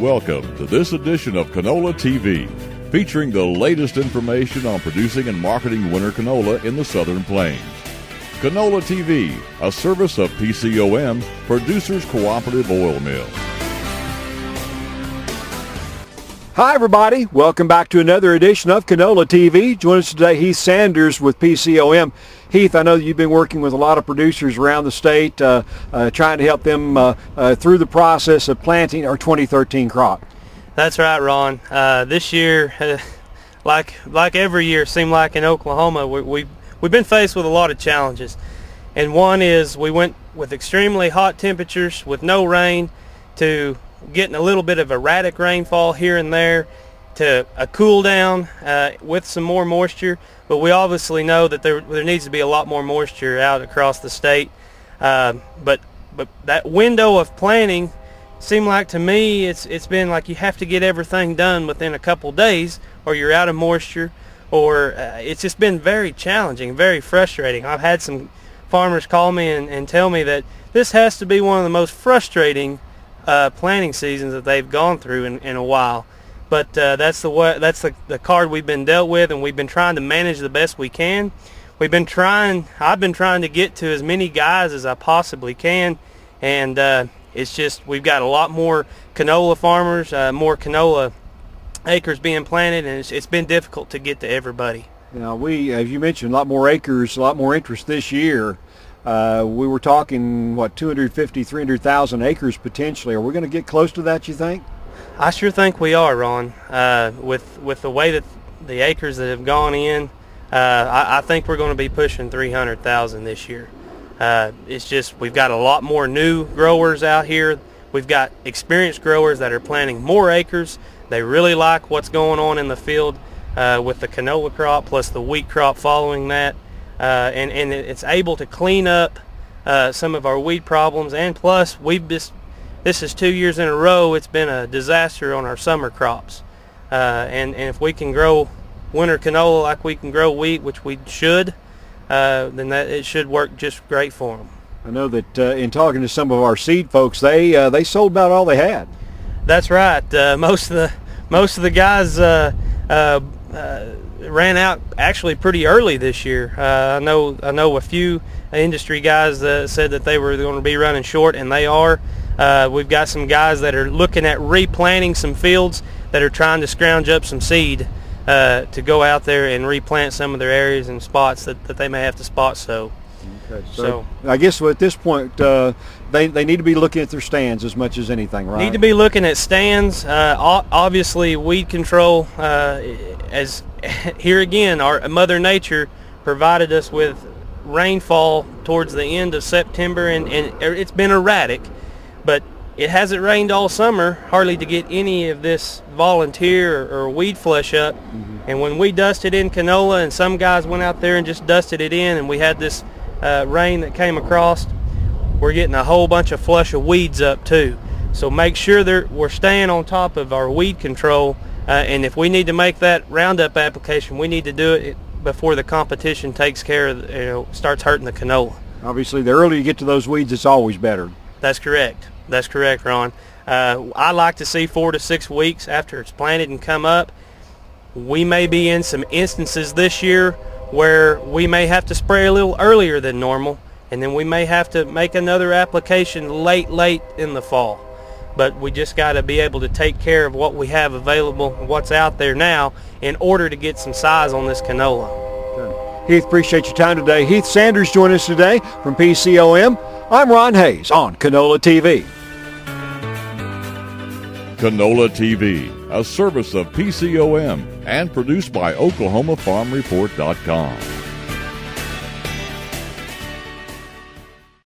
Welcome to this edition of Canola TV, featuring the latest information on producing and marketing winter canola in the Southern Plains. Canola TV, a service of PCOM, Producers Cooperative Oil Mill. Hi everybody, welcome back to another edition of Canola TV. Join us today, Heath Sanders with PCOM. Heath, I know you've been working with a lot of producers around the state, trying to help them through the process of planting our 2013 crop. That's right, Ron. This year, like every year, seemed like in Oklahoma, we've been faced with a lot of challenges. And one is we went with extremely hot temperatures with no rain to getting a little bit of erratic rainfall here and there to a cool down with some more moisture. But we obviously know that there needs to be a lot more moisture out across the state. But that window of planting seemed like to me it's been like you have to get everything done within a couple days or you're out of moisture, or it's just been very challenging, very frustrating. I've had some farmers call me and tell me that this has to be one of the most frustrating planting seasons that they've gone through in a while. But that's the card we've been dealt with, and we've been trying to manage the best we can. I've been trying to get to as many guys as I possibly can, and it's just we've got a lot more canola farmers, more canola acres being planted, and it's been difficult to get to everybody. Now as you mentioned, a lot more acres, a lot more interest this year. We were talking, what, 250, 300,000 acres potentially. Are we going to get close to that, you think? I sure think we are, Ron. With the way that the acres that have gone in, I think we're going to be pushing 300,000 this year. It's just we've got a lot more new growers out here. We've got experienced growers that are planting more acres. They really like what's going on in the field with the canola crop plus the wheat crop following that. And it's able to clean up some of our weed problems, and plus this is 2 years in a row it's been a disaster on our summer crops, and if we can grow winter canola like we can grow wheat, which we should, then it should work just great for them. I know that in talking to some of our seed folks, they sold about all they had. That's right. Most of the guys ran out actually pretty early this year. I know a few industry guys said that they were going to be running short, and they are. We've got some guys that are looking at replanting some fields that are trying to scrounge up some seed to go out there and replant some of their areas and spots that they may have to spot sow. Okay, so I guess at this point they need to be looking at their stands as much as anything, right? Need to be looking at stands. Obviously, weed control, as here again, our Mother Nature provided us with rainfall towards the end of September, and it's been erratic, but it hasn't rained all summer hardly to get any of this volunteer or weed flush up. Mm-hmm. And when we dusted in canola, and some guys went out there and just dusted it in, and we had this rain that came across, we're getting a whole bunch of flush of weeds up too. So make sure that we're staying on top of our weed control, and if we need to make that Roundup application, we need to do it before the competition takes care of, starts hurting the canola. Obviously, the earlier you get to those weeds, it's always better. That's correct. That's correct, Ron. I like to see 4 to 6 weeks after it's planted and come up. We may be in some instances this year where we may have to spray a little earlier than normal, and then we may have to make another application late in the fall. But we just got to be able to take care of what we have available, what's out there now, in order to get some size on this canola. Good. Heath, appreciate your time today. Heath Sanders joined us today from PCOM. I'm Ron Hayes on Canola TV. Canola TV, a service of PCOM and produced by OklahomaFarmReport.com.